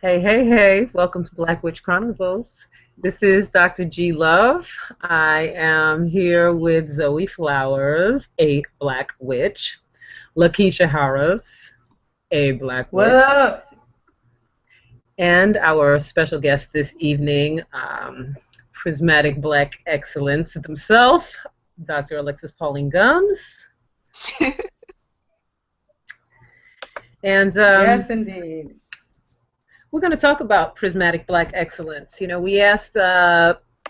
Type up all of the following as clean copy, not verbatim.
Hey, hey, hey, welcome to Black Witch Chronicles. This is Dr. G Love. I am here with Zoe Flowers, a Black Witch, LaKeesha Harris, a Black What Witch, up? and our special guest this evening, Prismatic Black Excellence himself, Dr. Alexis Pauline Gumbs. And Yes, indeed. we're going to talk about Prismatic Black Excellence. You know, we asked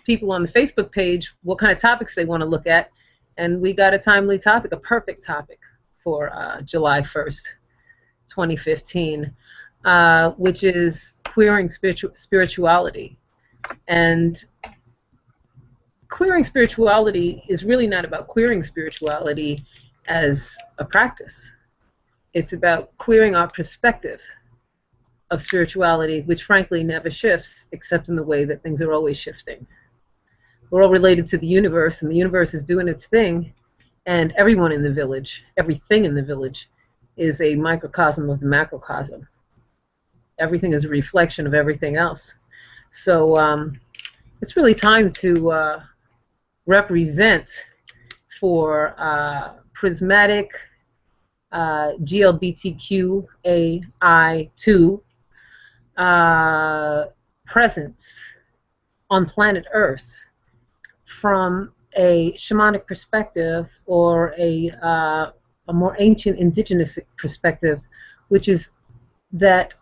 people on the Facebook page what kind of topics they want to look at, and we got a timely topic, a perfect topic for July 1st, 2015, which is queering spirituality. And queering spirituality is really not about queering spirituality as a practice. It's about queering our perspective of spirituality, which frankly never shifts except in the way that things are always shifting. We're all related to the universe, and the universe is doing its thing, and everyone in the village, everything in the village, is a microcosm of the macrocosm. Everything is a reflection of everything else. So it's really time to represent for prismatic GLBTQAI2 presence on planet Earth from a shamanic perspective or a more ancient indigenous perspective, which is that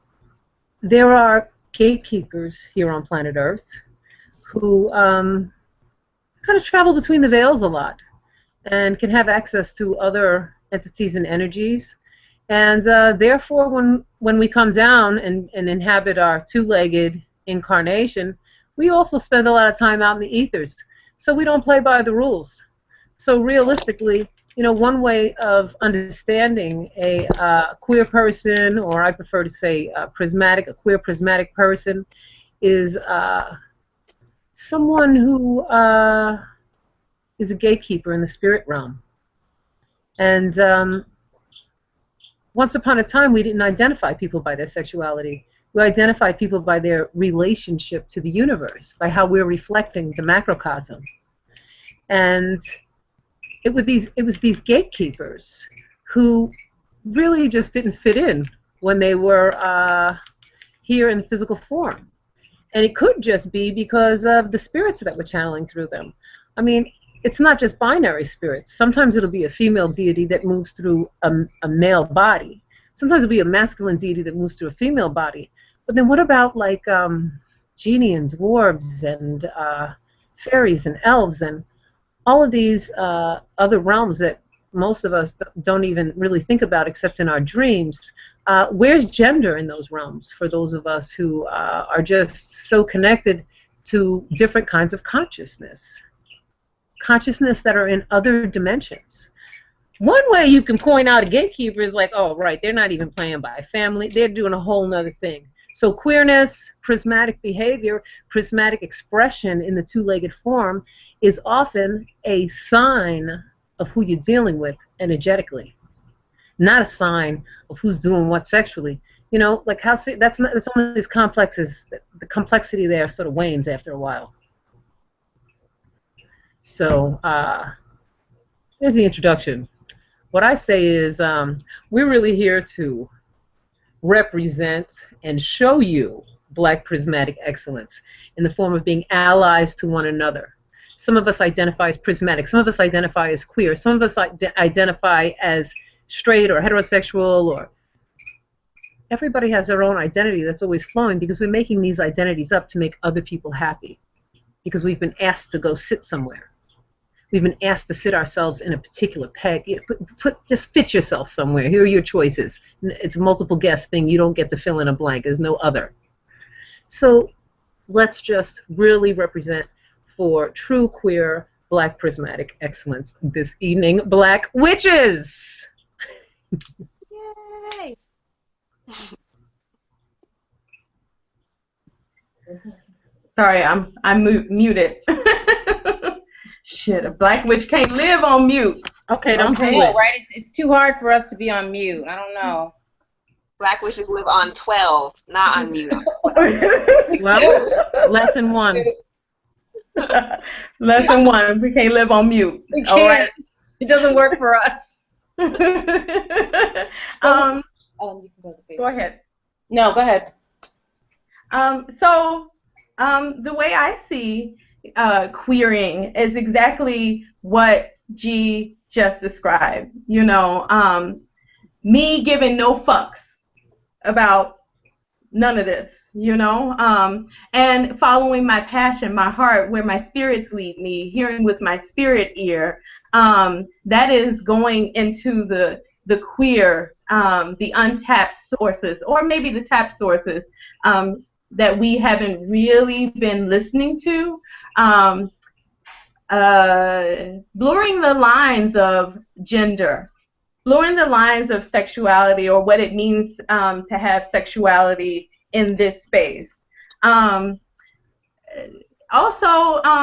there are gatekeepers here on planet Earth who kind of travel between the veils a lot and can have access to other entities and energies. And therefore, when we come down and inhabit our two-legged incarnation, we also spend a lot of time out in the ethers. So we don't play by the rules. So realistically, you know, one way of understanding a queer person, or I prefer to say a queer prismatic person, is someone who is a gatekeeper in the spirit realm. And once upon a time, we didn't identify people by their sexuality. We identified people by their relationship to the universe, by how we're reflecting the macrocosm. And it was these gatekeepers who really just didn't fit in when they were here in the physical form. And it could just be because of the spirits that were channeling through them. I mean, it's not just binary spirits. Sometimes it'll be a female deity that moves through a male body. Sometimes it'll be a masculine deity that moves through a female body. But then what about like genie and dwarves and fairies and elves and all of these other realms that most of us don't even really think about except in our dreams? Where's gender in those realms for those of us who are just so connected to different kinds of consciousness that are in other dimensions? One way you can point out a gatekeeper is like, oh, right, they're not even playing by family. They're doing a whole nother thing. So queerness, prismatic behavior, prismatic expression in the two-legged form is often a sign of who you're dealing with energetically, not a sign of who's doing what sexually. You know, like how that's one of these complexes. The complexity there sort of wanes after a while. So here's the introduction. What I say is we're really here to represent and show you Black prismatic excellence in the form of being allies to one another. Some of us identify as prismatic. Some of us identify as queer. Some of us identify as straight or heterosexual. Or everybody has their own identity that's always flowing because we're making these identities up to make other people happy because we've been asked to go sit somewhere. We've been asked to sit ourselves in a particular peg. Just fit yourself somewhere. Here are your choices. It's a multiple guess thing. You don't get to fill in a blank. There's no other. So let's just really represent for true queer Black prismatic excellence this evening. Black witches! Yay! Sorry, I'm muted. Shit, a Black witch can't live on mute. Okay, don't do I it. know, right? It's too hard for us to be on mute. I don't know. Black witches live on 12, not on mute. Well, lesson 1. Lesson 1, we can't live on mute. We All can't. right. It doesn't work for us. You can go ahead. No, go ahead. The way I see queering is exactly what G just described. You know, me giving no fucks about none of this, you know, and following my passion, my heart, where my spirits lead me, hearing with my spirit ear. That is going into the queer, the untapped sources, or maybe the tapped sources that we haven't really been listening to. Blurring the lines of gender, blurring the lines of sexuality, or what it means to have sexuality in this space. Also,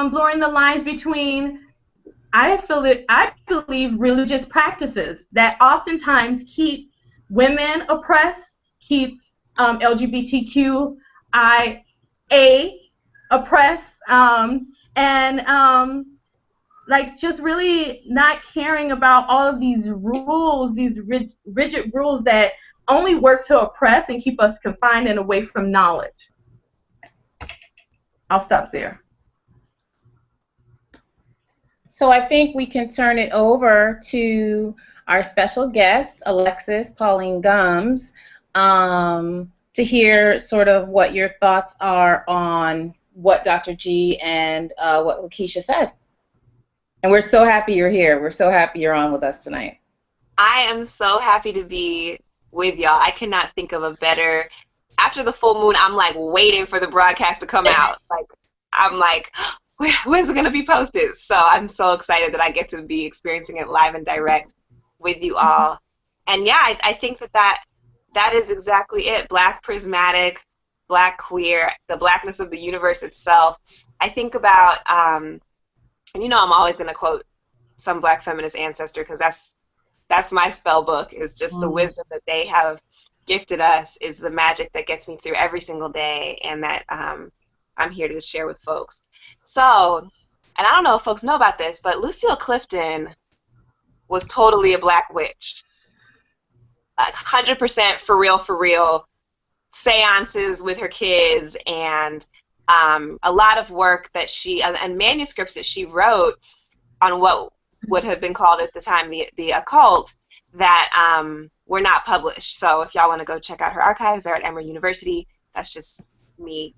blurring the lines between, I believe, religious practices that oftentimes keep women oppressed, keep LGBTQIA oppressed, and like just really not caring about all of these rules, these rigid rules that only work to oppress and keep us confined and away from knowledge. I'll stop there. So I think we can turn it over to our special guest, Alexis Pauline Gumbs, to hear sort of what your thoughts are on what Dr. G and what LaKeesha said. And we're so happy you're here. We're so happy you're on with us tonight. I am so happy to be with y'all. I cannot think of a better, after the full moon, I'm like waiting for the broadcast to come out. I'm like, when's it going to be posted? So I'm so excited that I get to be experiencing it live and direct with you all. And yeah, I think that is exactly it. Black prismatic, Black queer, the blackness of the universe itself. I think about, and you know I'm always going to quote some Black feminist ancestor, because that's my spell book, is just the wisdom that they have gifted us is the magic that gets me through every single day, and that I'm here to share with folks. So, and I don't know if folks know about this, but Lucille Clifton was totally a Black witch. Like 100% for real, seances with her kids, and a lot of work that she, and manuscripts that she wrote on what would have been called at the time the occult, that were not published. So if y'all want to go check out her archives, they're at Emory University. That's just me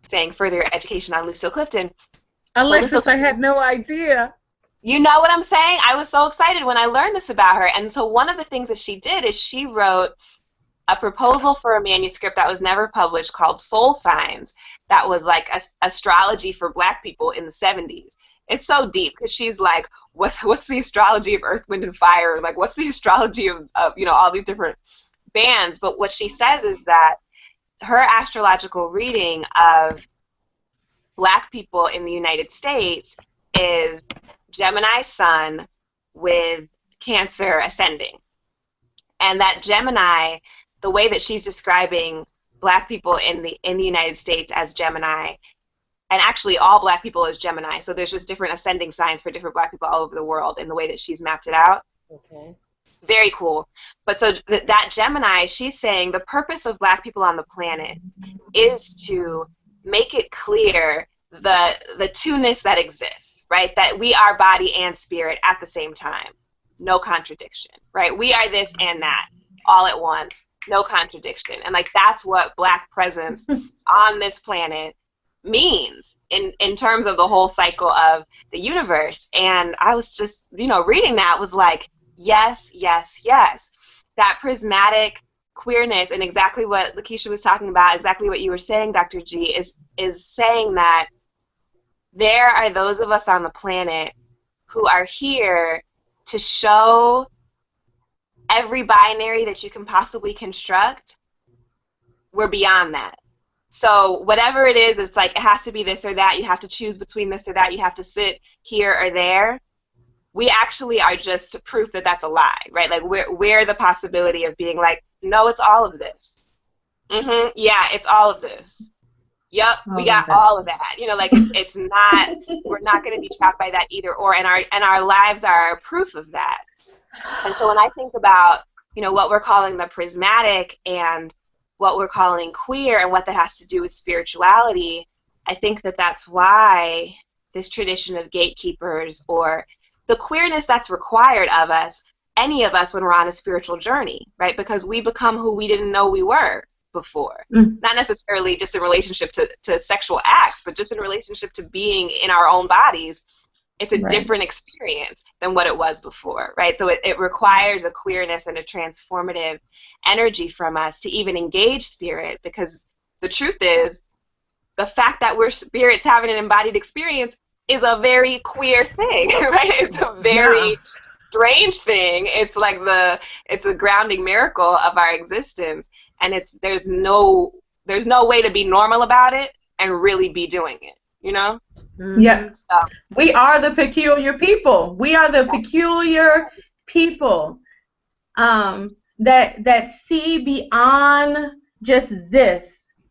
saying further education on Lucille Clifton. Alexis, I had no idea. You know what I'm saying? I was so excited when I learned this about her. And so one of the things that she did is she wrote a proposal for a manuscript that was never published called Soul Signs, that was like astrology for Black people in the 70s. It's so deep, because she's like, what's the astrology of Earth, Wind, and Fire? Like, what's the astrology of you know, all these different bands? But what she says is that her astrological reading of Black people in the United States is Gemini Sun with Cancer ascending. And that Gemini, the way that she's describing Black people in the United States as Gemini, and actually all Black people as Gemini, so there's just different ascending signs for different Black people all over the world in the way that she's mapped it out. Okay. Very cool. But so that Gemini, she's saying the purpose of Black people on the planet is to make it clear the two-ness that exists, right? That we are body and spirit at the same time. No contradiction, right? We are this and that all at once. No contradiction. And like, that's what Black presence on this planet means in terms of the whole cycle of the universe. And I was just, you know, reading that was like, yes, yes, yes. That prismatic queerness, and exactly what LaKeesha was talking about, exactly what you were saying, Dr. G, is saying that there are those of us on the planet who are here to show every binary that you can possibly construct. We're beyond that. So whatever it is, it's like it has to be this or that. You have to choose between this or that. You have to sit here or there. we actually are just proof that that's a lie, right? Like we're the possibility of being like, no, it's all of this. Yeah, it's all of this. Yep, we got all of that. You know, like it's not, we're not going to be trapped by that either or, and our lives are proof of that. And so when I think about, you know, what we're calling the prismatic and what we're calling queer and what that has to do with spirituality, I think that that's why this tradition of gatekeepers, or the queerness that's required of us, any of us when we're on a spiritual journey, right? Because we become who we didn't know we were before. Not necessarily just in relationship to sexual acts, but just in relationship to being in our own bodies. It's a different experience than what it was before, right? So it requires a queerness and a transformative energy from us to even engage spirit, because the truth is, the fact that we're spirits having an embodied experience is a very queer thing, right? It's a very strange thing. It's like it's a grounding miracle of our existence. And there's no way to be normal about it and really be doing it, you know? Yeah. So, we are the peculiar people. We are the peculiar people that see beyond just this.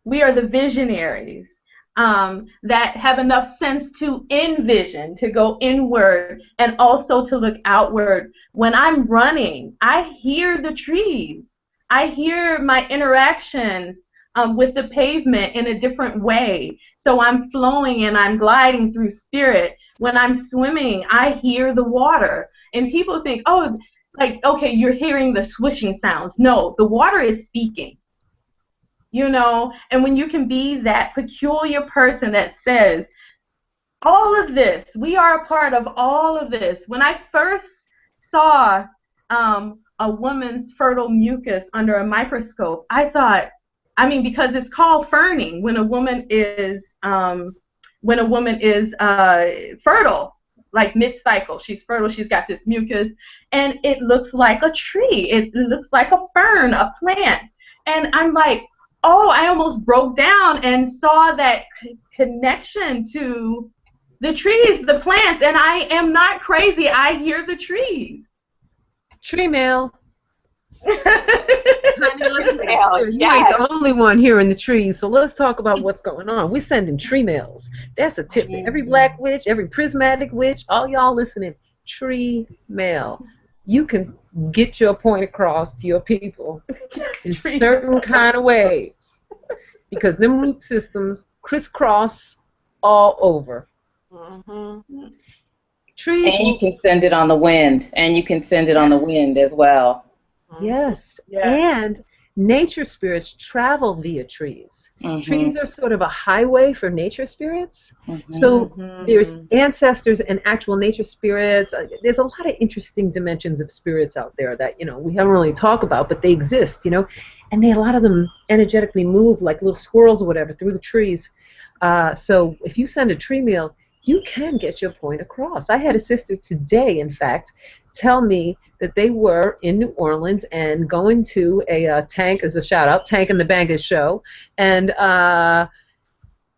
We are the visionaries that have enough sense to envision, to go inward, and also to look outward. When I'm running, I hear the trees. I hear my interactions with the pavement in a different way. So I'm flowing and I'm gliding through spirit. When I'm swimming, I hear the water. And people think, oh, like, okay, you're hearing the swishing sounds. No, the water is speaking. You know, and when you can be that peculiar person that says, all of this, we are a part of all of this. When I first saw a woman's fertile mucus under a microscope, I thought, I mean, because it's called ferning when a woman is fertile, like mid-cycle, she's fertile, she's got this mucus, and it looks like a tree, it looks like a fern, a plant, and I'm like, oh, I almost broke down and saw that connection to the trees, the plants, and I am not crazy. I hear the trees. Tree mail. You Yeah. ain't the only one hearing the trees, so let's talk about what's going on. We're sending tree mails. That's a tip to every Black witch, every Prizmatic witch, all y'all listening. Tree mail. You can get your point across to your people in certain kind of ways, because them root systems crisscross all over. Trees. And you can send it on the wind, and you can send it on the wind as well. Yes, and nature spirits travel via trees. Trees are sort of a highway for nature spirits. So there's ancestors and actual nature spirits. There's a lot of interesting dimensions of spirits out there that, you know, we haven't really talked about, but they exist, you know, and a lot of them energetically move like little squirrels or whatever through the trees. So if you send a tree mail, you can get your point across. I had a sister today, in fact, tell me that they were in New Orleans and going to a Tank, as a shout out, Tank and the Bangers show, and that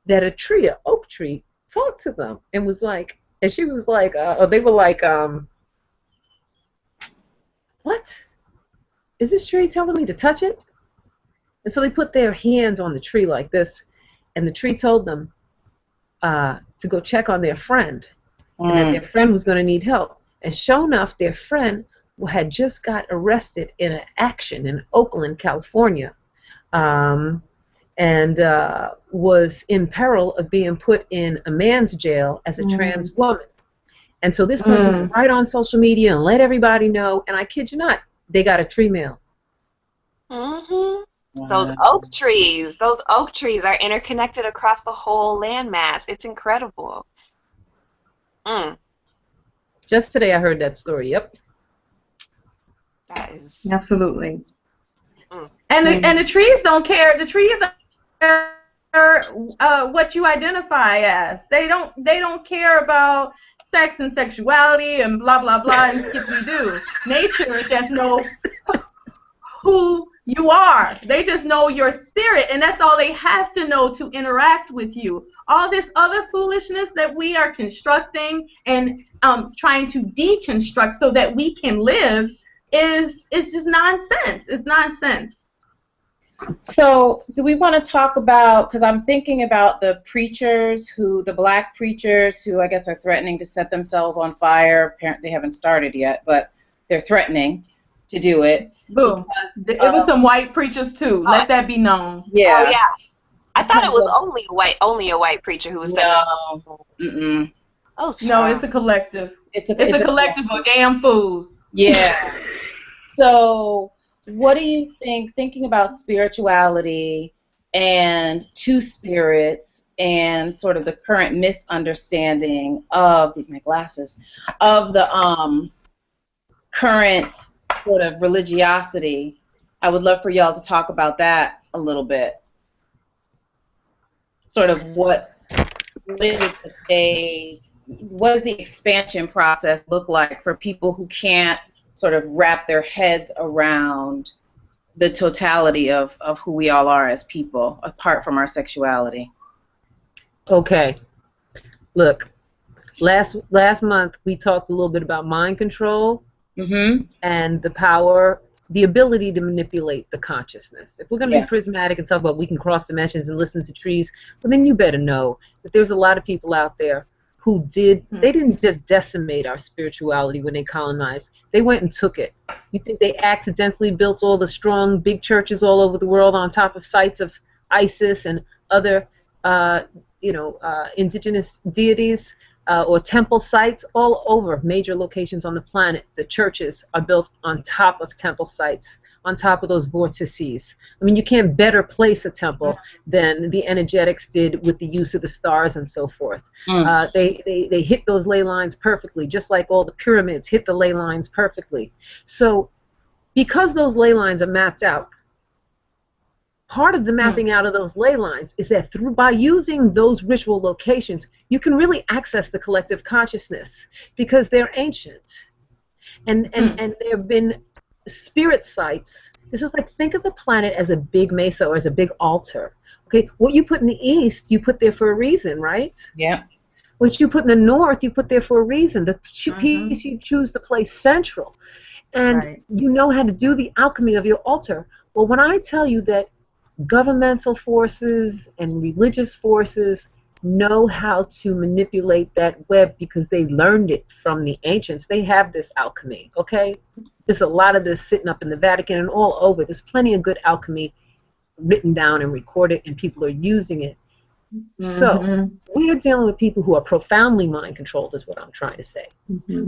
a tree, an oak tree, talked to them and was like, and she was like, they were like, what? Is this tree telling me to touch it? And so they put their hands on the tree like this, and the tree told them to go check on their friend, and that their friend was going to need help. And sure enough, their friend had just got arrested in an action in Oakland, California, and was in peril of being put in a man's jail as a trans woman. And so this person went right on social media and let everybody know, and I kid you not, they got a tree mail. Those oak trees are interconnected across the whole landmass. It's incredible. Just today I heard that story. Yep. That is absolutely. And the trees don't care. The trees are what you identify as. They don't care about sex and sexuality and blah blah blah and skippy doo. Nature just knows who You are. They just know your spirit, and that's all they have to know to interact with you. All this other foolishness that we are constructing and trying to deconstruct so that we can live is just nonsense. It's nonsense. So do we want to talk about, because I'm thinking about the preachers the black preachers who I guess are threatening to set themselves on fire. Apparently they haven't started yet, but they're threatening to do it. Boom. It was some white preachers too. Let that be known. Yeah. Oh yeah. I thought it was only a white preacher who was saying No. Mm-mm. Oh no, it's a collective. It's a collective of damn fools. Yeah. So what do you think, thinking about spirituality and two spirits and sort of the current misunderstanding of my glasses of the current sort of religiosity? I would love for y'all to talk about that a little bit. Sort of what is it that what does the expansion process look like for people who can't sort of wrap their heads around the totality of who we all are as people, apart from our sexuality? Okay. Look, last month we talked a little bit about mind control and the power, the ability to manipulate the consciousness. If we're going to be prismatic and talk about we can cross dimensions and listen to trees, well, then you better know that there's a lot of people out there who they didn't just decimate our spirituality when they colonized. They went and took it. You think they accidentally built all the strong big churches all over the world on top of sites of ISIS and other indigenous deities or temple sites all over major locations on the planet? The churches are built on top of temple sites, on top of those vortices. I mean, you can't better place a temple than the energetics did with the use of the stars and so forth. They hit those ley lines perfectly, just like all the pyramids hit the ley lines perfectly. So because those ley lines are mapped out, part of the mapping out of those ley lines is that by using those ritual locations, you can really access the collective consciousness because they're ancient. And there have been spirit sites. This is like, think of the planet as a big mesa or as a big altar. Okay, what you put in the east, you put there for a reason, right? Yeah. What you put in the north, you put there for a reason. The piece you choose to place central. And you know how to do the alchemy of your altar. Well, when I tell you that governmental forces and religious forces know how to manipulate that web because they learned it from the ancients, they have this alchemy, okay? There's a lot of this sitting up in the Vatican and all over. There's plenty of good alchemy written down and recorded, and people are using it. So we are dealing with people who are profoundly mind controlled, is what I'm trying to say.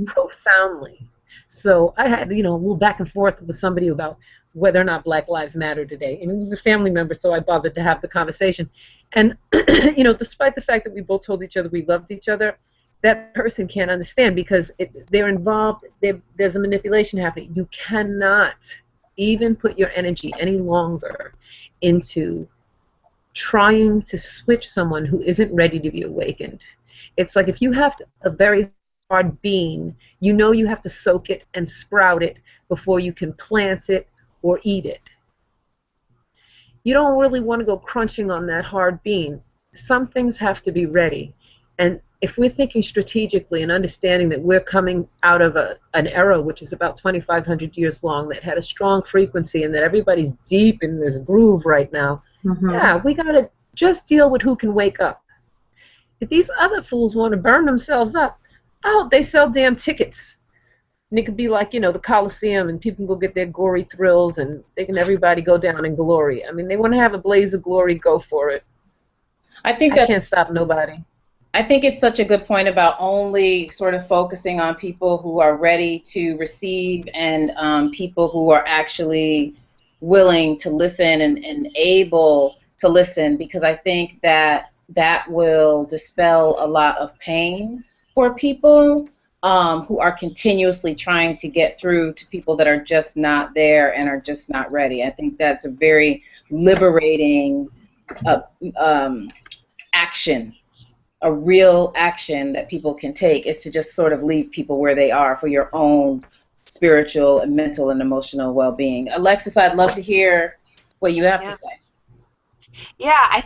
Profoundly. So I had, a little back and forth with somebody about whether or not Black Lives Matter today. And it was a family member, so I bothered to have the conversation. And, despite the fact that we both told each other we loved each other, that person can't understand because they're involved, there's a manipulation happening. You cannot even put your energy any longer into trying to switch someone who isn't ready to be awakened. It's like if you have a very hard bean, you have to soak it and sprout it before you can plant it or eat it. You don't really want to go crunching on that hard bean. Some things have to be ready. And if we're thinking strategically and understanding that we're coming out of an era which is about 2,500 years long that had a strong frequency and that everybody's deep in this groove right now, we got to just deal with who can wake up. If these other fools want to burn themselves up, they sell damn tickets. And it could be like, the Coliseum, and people can go get their gory thrills, and everybody go down in glory. I mean, they want to have a blaze of glory, go for it. I can't stop nobody. I think it's such a good point about only sort of focusing on people who are ready to receive and people who are actually willing to listen and able to listen, because I think that will dispel a lot of pain for people who are continuously trying to get through to people that are just not there and are just not ready. I think that's a very liberating action. A real action that people can take is to just sort of leave people where they are for your own spiritual and mental and emotional well-being. Alexis, I'd love to hear what you have to say. Yeah,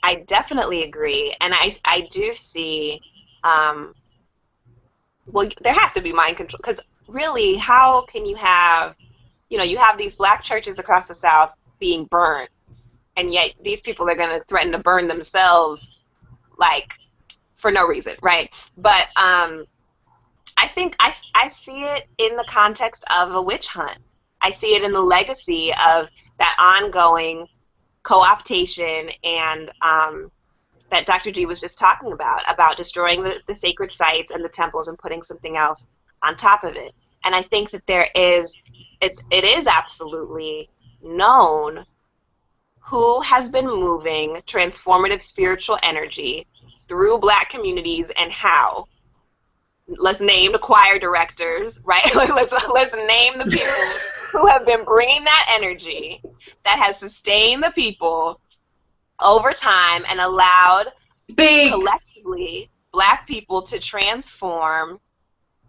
I definitely agree, and I do see, well, there has to be mind control, because really, how can you have, you have these black churches across the South being burned, and yet these people are going to threaten to burn themselves, like, for no reason, right? But I think I see it in the context of a witch hunt. I see it in the legacy of that ongoing co-optation and that Dr. G was just talking about destroying the sacred sites and the temples and putting something else on top of it. And I think that it is absolutely known who has been moving transformative spiritual energy through black communities and how. Let's name the choir directors, right? let's name the people who have been bringing that energy that has sustained the people over time and allowed collectively black people to transform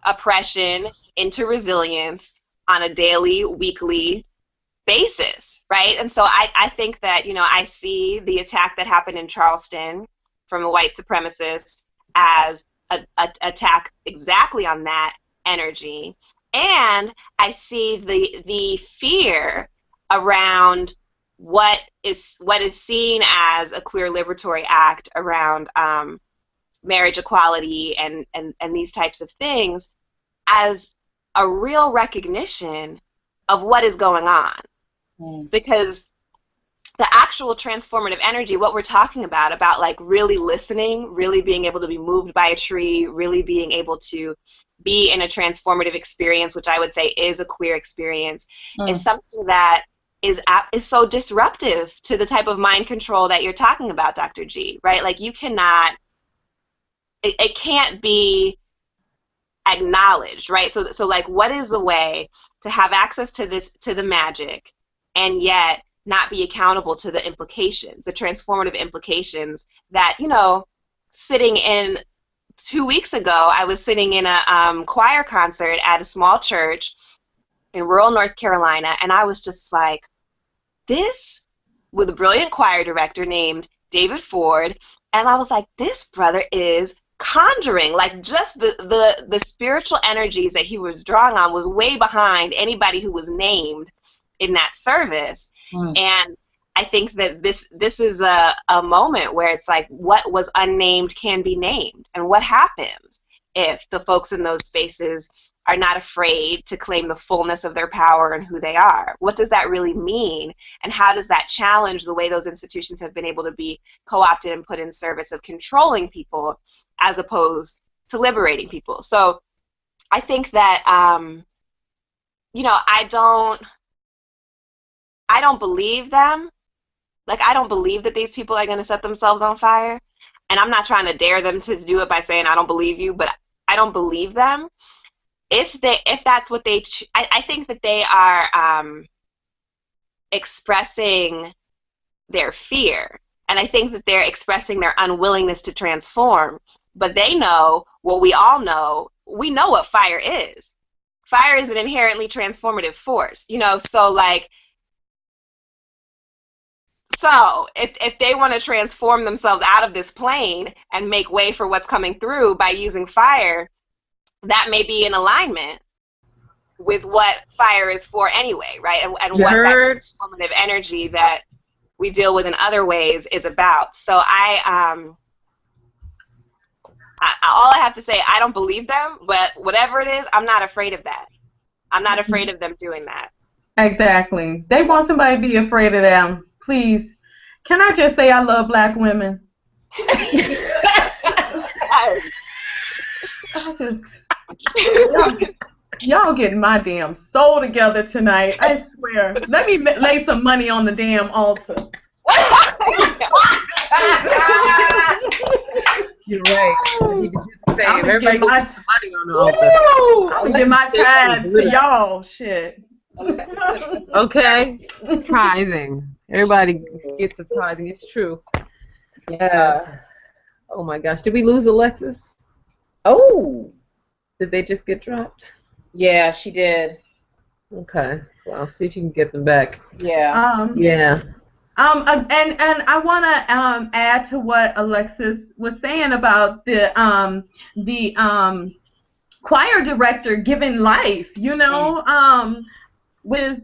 oppression into resilience on a daily, weekly basis, right? And so I think that, I see the attack that happened in Charleston from a white supremacist as an attack exactly on that energy. And I see the fear around what is seen as a queer liberatory act around marriage equality and these types of things as a real recognition of what is going on. Because the actual transformative energy, what we're talking about like really listening, really being able to be moved by a tree, really being able to be in a transformative experience, which I would say is a queer experience, is something that is so disruptive to the type of mind control that you're talking about, Dr. G, right? Like you cannot, it can't be acknowledged, right? So like what is the way to have access to the magic and yet not be accountable to the implications, the transformative implications that, sitting in 2 weeks ago, I was sitting in a choir concert at a small church in rural North Carolina, and I was just like, this, with a brilliant choir director named David Ford, and I was like, this brother is conjuring, like just the spiritual energies that he was drawing on was way behind anybody who was named in that service. And I think that this is a moment where it's like what was unnamed can be named. And what happens if the folks in those spaces are not afraid to claim the fullness of their power and who they are? What does that really mean? And how does that challenge the way those institutions have been able to be co-opted and put in service of controlling people as opposed to liberating people? So I think that, I don't believe them. Like, I don't believe that these people are going to set themselves on fire. And I'm not trying to dare them to do it by saying, I don't believe you, but I don't believe them. If that's what I think that they are expressing their fear. And I think that they're expressing their unwillingness to transform. But they know what we all know. We know what fire is. Fire is an inherently transformative force, so like, so if they want to transform themselves out of this plane and make way for what's coming through by using fire, that may be in alignment with what fire is for anyway, right? And what that transformative energy that we deal with in other ways is about. So all I have to say, I don't believe them, but whatever it is, I'm not afraid of that. I'm not afraid of them doing that. Exactly. They want somebody to be afraid of them. Please. Can I just say I love black women? Y'all getting my damn soul together tonight. I swear. Let me lay some money on the damn altar. You're right. Everybody get some money on the altar. I'll get my tithe to y'all. Shit. Okay. Tithing. Everybody gets a tithing. It's true. Yeah. Oh my gosh. Did we lose Alexis? Oh. Did they just get dropped? Yeah, she did. Okay. Well, I'll see if you can get them back. Yeah. Yeah. And I want to add to what Alexis was saying about the choir director giving life, with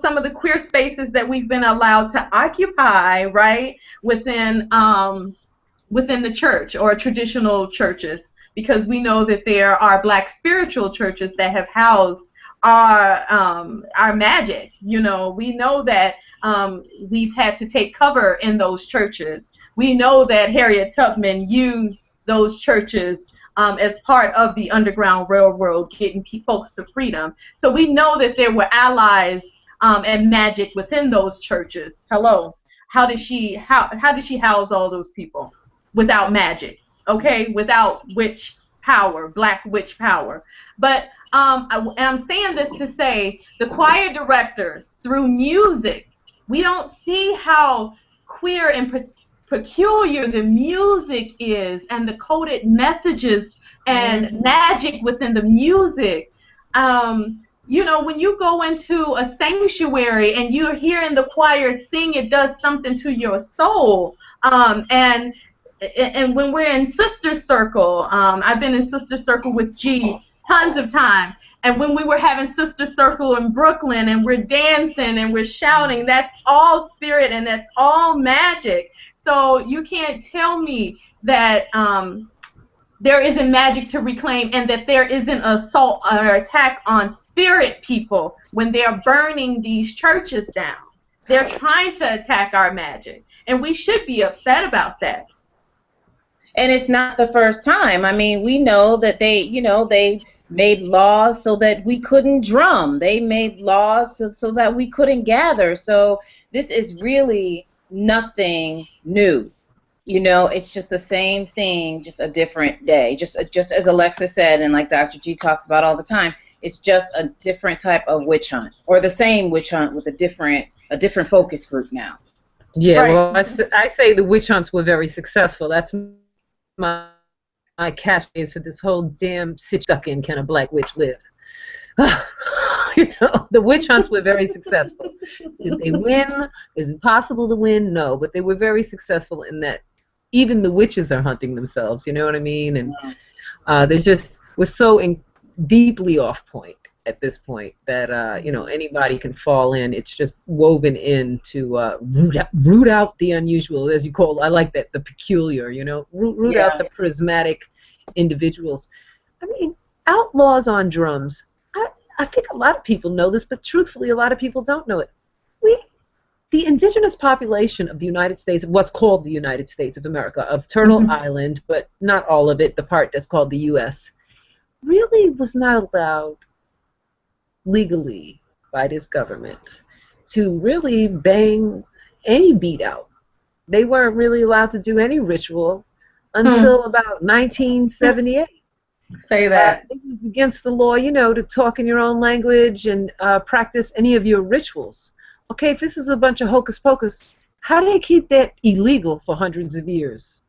some of the queer spaces that we've been allowed to occupy, right, within the church or traditional churches, because we know that there are Black spiritual churches that have housed our magic. We know that we've had to take cover in those churches. We know that Harriet Tubman used those churches as part of the Underground Railroad, getting folks to freedom. So we know that there were allies and magic within those churches. Hello. How did she house all those people without magic? Okay, without witch power, Black witch power. But I'm saying this to say the choir directors, through music, we don't see how queer and peculiar the music is, and the coded messages and magic within the music. When you go into a sanctuary and you're hearing the choir sing, it does something to your soul. And when we're in Sister Circle, I've been in Sister Circle with G tons of time. And when we were having Sister Circle in Brooklyn and we're dancing and we're shouting, that's all spirit and that's all magic. So you can't tell me that there isn't magic to reclaim and that there isn't assault or attack on spirit people when they're burning these churches down. They're trying to attack our magic, and we should be upset about that. And it's not the first time. I mean, we know that they made laws so that we couldn't drum. They made laws so that we couldn't gather. So this is really nothing new. It's just the same thing, just a different day. Just as Alexis said, and like Dr. G talks about all the time, it's just a different type of witch hunt, or the same witch hunt with a different focus group now. Yeah, right. Well, I say the witch hunts were very successful. That's my catchphrase for this whole damn stuck in can a Black witch live. The witch hunts were very successful. Did they win? Is it possible to win? No, but they were very successful in that even the witches are hunting themselves, you know what I mean? And we're so deeply off point at this point that anybody can fall in. It's just woven in to root out the unusual, as you call it. I like that, the peculiar, root out the prismatic individuals. I mean, outlaws on drums. I think a lot of people know this, but truthfully, a lot of people don't know it. The indigenous population of the United States, of what's called the United States of America, of Turtle Island, but not all of it, the part that's called the U.S., really was not allowed legally by this government to really bang any beat out. They weren't really allowed to do any ritual until about 1978. Say that. It was against the law, to talk in your own language and practice any of your rituals. Okay, if this is a bunch of hocus pocus, how do they keep that illegal for hundreds of years?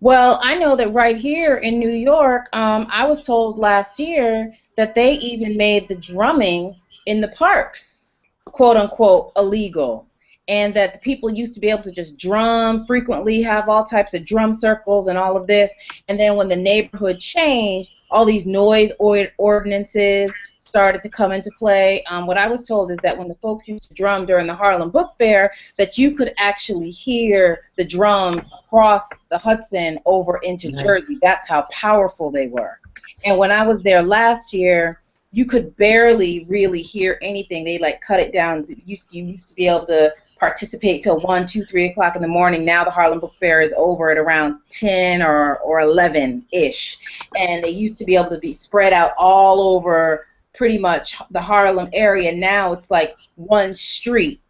Well, I know that right here in New York, I was told last year that they even made the drumming in the parks, quote unquote, illegal. And that the people used to be able to just drum frequently, have all types of drum circles and all of this. And then when the neighborhood changed, all these noise ordinances started to come into play. What I was told is that when the folks used to drum during the Harlem Book Fair, that you could actually hear the drums across the Hudson over into Jersey. That's how powerful they were. And when I was there last year, you could barely really hear anything. They cut it down. You used to be able to participate till 1, 2, 3 o'clock in the morning. Now the Harlem Book Fair is over at around 10 or 11-ish. And they used to be able to be spread out all over pretty much the Harlem area. Now it's like one street.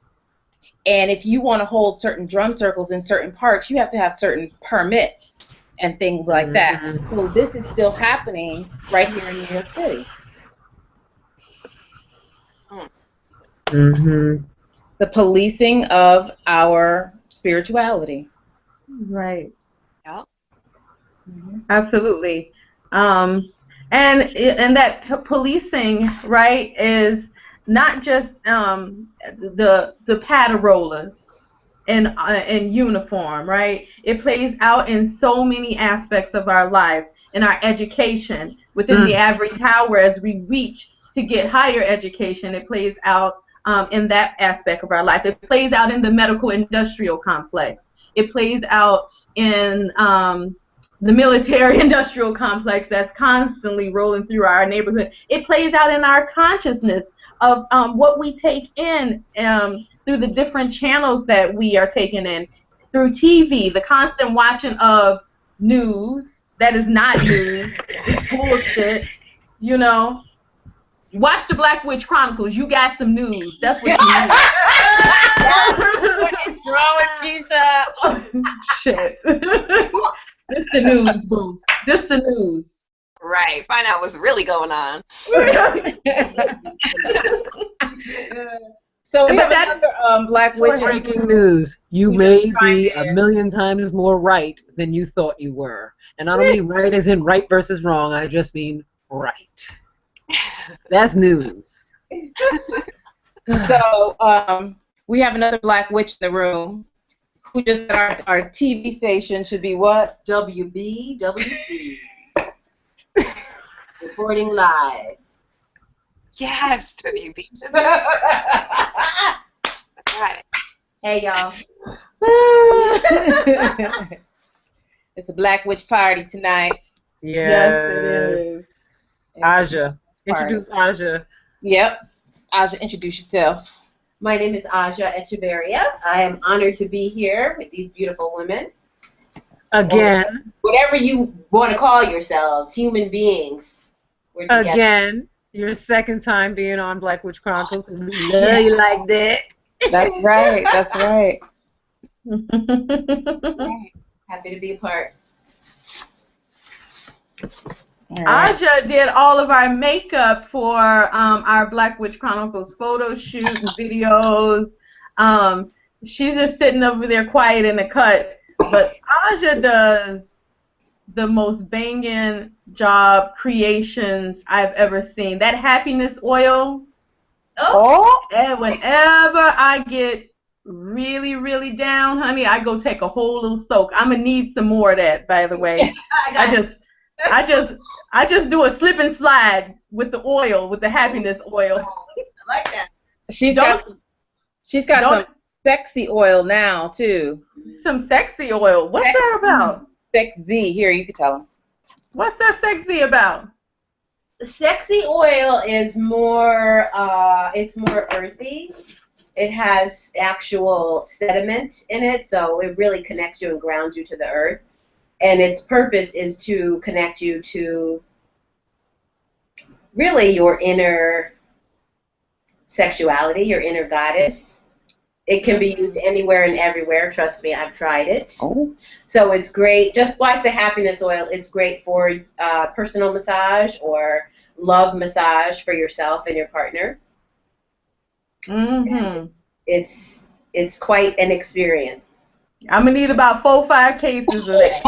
And if you want to hold certain drum circles in certain parks, you have to have certain permits and things like that. So this is still happening right here in New York City. The policing of our spirituality. Right. Yep. Absolutely. And that policing, right, is not just the paddle in uniform, right? It plays out in so many aspects of our life, in our education, within the ivory tower as we reach to get higher education. It plays out in that aspect of our life. It plays out in the medical industrial complex. It plays out in the military industrial complex that's constantly rolling through our neighborhood. It plays out in our consciousness of what we take in through the different channels that we are taking in, through TV, the constant watching of news that is not news. It's bullshit, you know. Watch the Black Witch Chronicles. You got some news. That's what you need. What is wrong with Keisha? Shit. This the news, boo. This the news. Right. Find out what's really going on. So we have another Black Witch. Breaking news. You may be a million times more right than you thought you were. And I don't mean right as in right versus wrong. I just mean right. That's news. So we have another Black Witch in the room who just said our TV station should be what? WBWC. Reporting live. Yes, WB. Right. Hey, y'all. It's a Black Witch party tonight. Yes, it is. Aja. Introduce Aja. Yep. Aja, introduce yourself. My name is Aja Echeverria. I am honored to be here with these beautiful women. Again. Whatever you want to call yourselves, human beings. We're together. Again. Your second time being on Black Witch Chronicles. We love you like that. That's right. That's right. Happy to be a part. Right. Aja did all of our makeup for our Black Witch Chronicles photo shoot and videos. She's just sitting over there quiet in the cut. But Aja does the most banging job creations I've ever seen. That happiness oil. Oh. And whenever I get really, really down, honey, I go take a whole little soak. I'm gonna need some more of that, by the way. I just do a slip and slide with the oil, with the happiness oil. I like that. She's got some sexy oil now too. Some sexy oil. What's that about? Sexy. Here, you can tell them. What's that sexy about? Sexy oil is more, it's more earthy. It has actual sediment in it, so it really connects you and grounds you to the earth. And its purpose is to connect you to really your inner sexuality, your inner goddess. It can be used anywhere and everywhere. Trust me, I've tried it. Oh. So So it's great, just like the happiness oil, it's great for personal massage or love massage for yourself and your partner. Mm-hmm. It's quite an experience. I'm gonna need about 4 or 5 cases of that.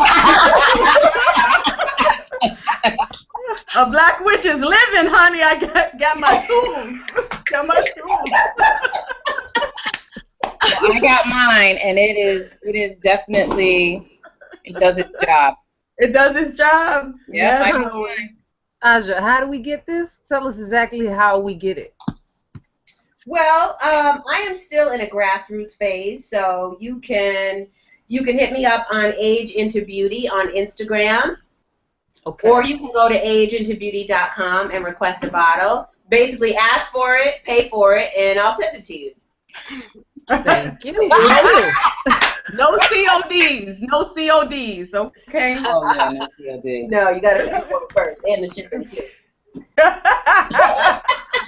A Black Witch is living, honey. I got my tools. Got my tools. I got mine, and it is definitely, it does its job. It does its job. Yeah, I Yeah. got mine. Aja, how do we get this? Tell us exactly how we get it. Well, I am still in a grassroots phase, so you can hit me up on Age Into Beauty on Instagram, Okay. or you can go to ageintobeauty.com and request a bottle. Basically, ask for it, pay for it, and I'll send it to you. Thank you. No CODs. No CODs. Okay. Oh, yeah, no COD. No, you gotta pay for it first, and the shipping too.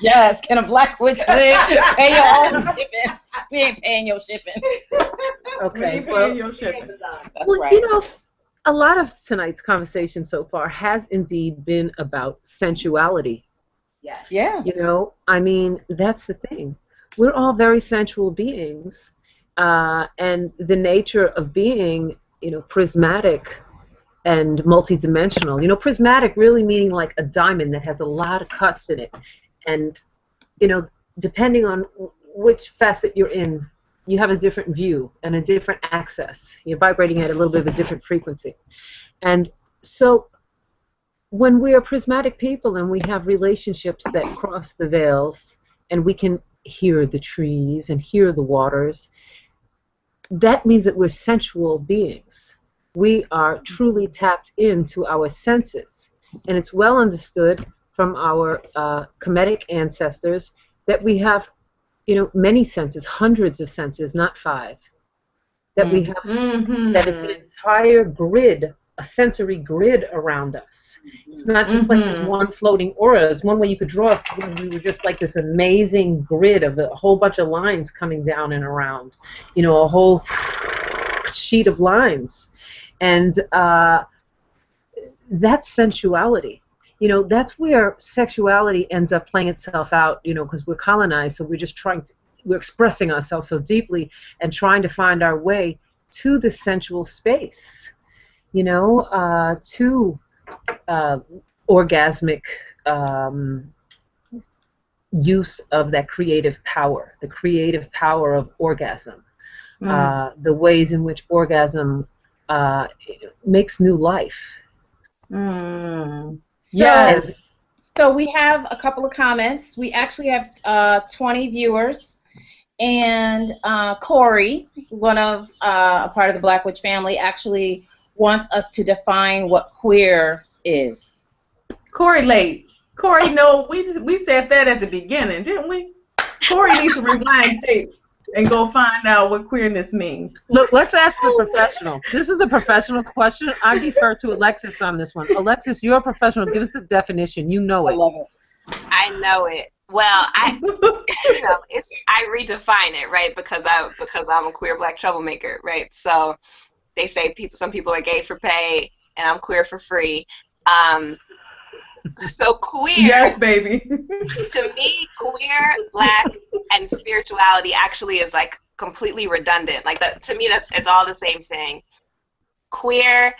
Yes, can a Black Witch live? Pay your own shipping. We ain't paying your shipping. Okay. Paying Well, your shipping. That's well, right. you know, a lot of tonight's conversation so far has indeed been about sensuality. Yes. Yeah. You know, I mean, that's the thing. We're all very sensual beings, and the nature of being, you know, prismatic and multidimensional. You know, prismatic really meaning like a diamond that has a lot of cuts in it. And, you know, depending on which facet you're in, you have a different view and a different access. You're vibrating at a little bit of a different frequency. And so when we are prismatic people and we have relationships that cross the veils and we can hear the trees and hear the waters, that means that we're sensual beings. We are truly tapped into our senses. And it's well understood from our Kemetic ancestors that we have, you know, many senses, hundreds of senses, not 5. That we have, that it's an entire grid, a sensory grid around us. It's not just like this one floating aura. It's one way you could draw us to when we were just like this amazing grid of a whole bunch of lines coming down and around. You know, a whole sheet of lines. And that's sensuality. You know, that's where sexuality ends up playing itself out, you know, because we're colonized, so we're just we're expressing ourselves so deeply and trying to find our way to the sensual space, you know, to orgasmic use of that creative power, the creative power of orgasm, the ways in which orgasm makes new life. So we have a couple of comments. We actually have 20 viewers, and Corey, one of a part of the Black Witch family, actually wants us to define what queer is. Corey late. Corey, no, we said that at the beginning, didn't we? Corey needs to rewind tape and go find out what queerness means. Look, let's ask the professional. This is a professional question. I defer to Alexis on this one. Alexis, you're a professional. Give us the definition. You know it. I love it. I know it. Well, you know, I redefine it, right? Because I'm a queer Black troublemaker, right? So they say some people are gay for pay, and I'm queer for free. So queer, yes, baby. To me, queer, Black, and spirituality actually is like completely redundant. Like that, to me, it's all the same thing. Queer,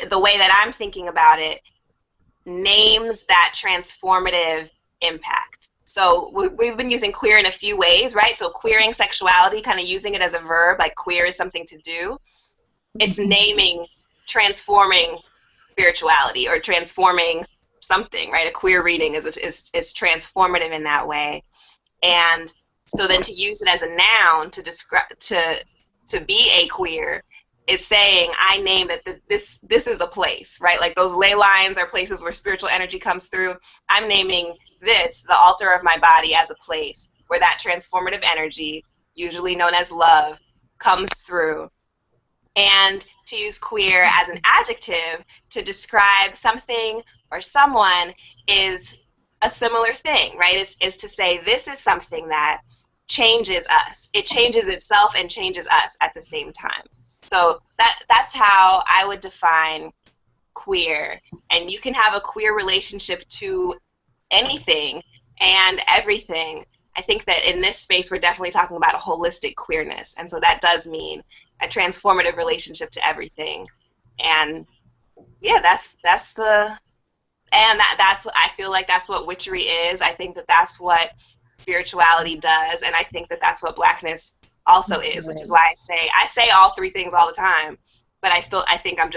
the way that I'm thinking about it, names that transformative impact. So we've been using queer in a few ways, right? So queering sexuality, kind of using it as a verb, like queer is something to do. It's naming, transforming spirituality or transforming something, right? A queer reading is transformative in that way. And so then to use it as a noun to describe, to be a queer is saying, I name that this is a place, right? Like those ley lines are places where spiritual energy comes through. I'm naming this, the altar of my body, as a place where that transformative energy, usually known as love, comes through. And to use queer as an adjective to describe something or someone is a similar thing, right? Is to say this is something that changes us. It changes itself and changes us at the same time. So that's how I would define queer. And you can have a queer relationship to anything and everything. I think that in this space we're definitely talking about a holistic queerness, and so that does mean a transformative relationship to everything. And yeah, that's what I feel like that's what witchery is. I think that that's what spirituality does, and I think that that's what Blackness also is, which is why I say all three things all the time, but I think I'm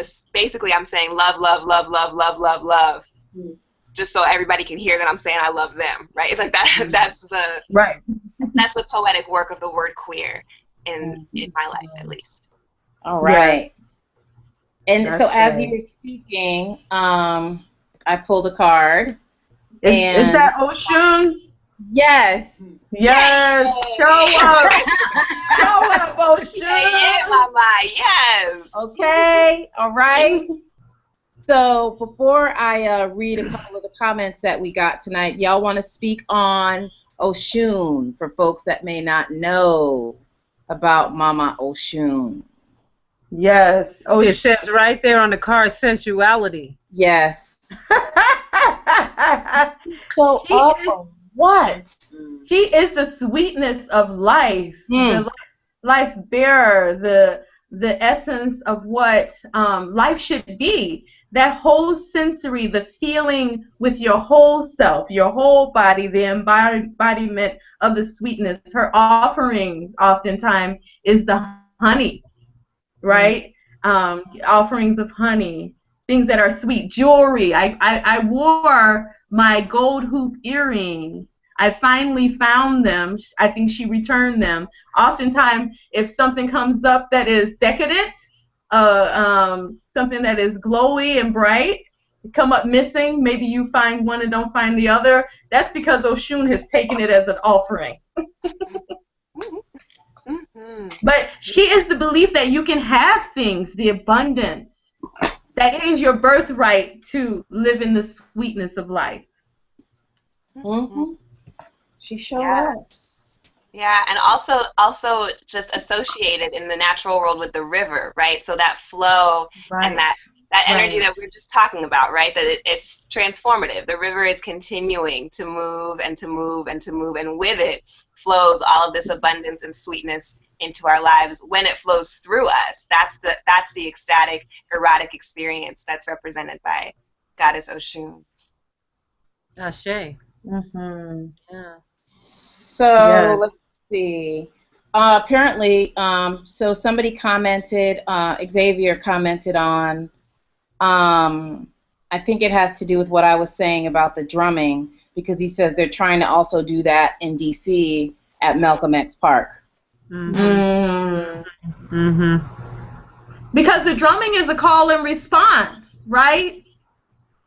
saying love, love, love, love, love, love, love. Just so everybody can hear that I'm saying I love them, right? Like that's the poetic work of the word queer in my life, at least. All right. Yes. And that's so as great. you were speaking, I pulled a card. Is that Oshun? Yes. Yes. Show up. Show up, Oshun. Yeah, mama. Yes. Okay. All right. So before I read a couple of the comments that we got tonight, y'all want to speak on Oshun for folks that may not know about Mama Oshun? Yes. Oh, it says right there on the card, sensuality. Yes. So what? She is the sweetness of life, the life bearer, the essence of what life should be. That whole sensory, the feeling with your whole self, your whole body, the embodiment of the sweetness. Her offerings oftentimes is the honey, right? Offerings of honey, things that are sweet. Jewelry. I wore my gold hoop earrings. I finally found them. I think she returned them. Oftentimes, if something comes up that is decadent, something that is glowy and bright, come up missing, maybe you find one and don't find the other, that's because Oshun has taken it as an offering. But she is the belief that you can have things, the abundance, that it is your birthright to live in the sweetness of life. She showed us. Yeah, and also just associated in the natural world with the river, right? So that flow and that energy that we're just talking about, right? That it's transformative. The river is continuing to move and to move and to move, and with it flows all of this abundance and sweetness into our lives. When it flows through us, that's the ecstatic, erotic experience that's represented by Goddess Oshun. Ashe. Yeah. So let's see. Apparently, so somebody commented, Xavier commented on, I think it has to do with what I was saying about the drumming, because he says they're trying to also do that in D.C. at Malcolm X Park. Because the drumming is a call and response, right?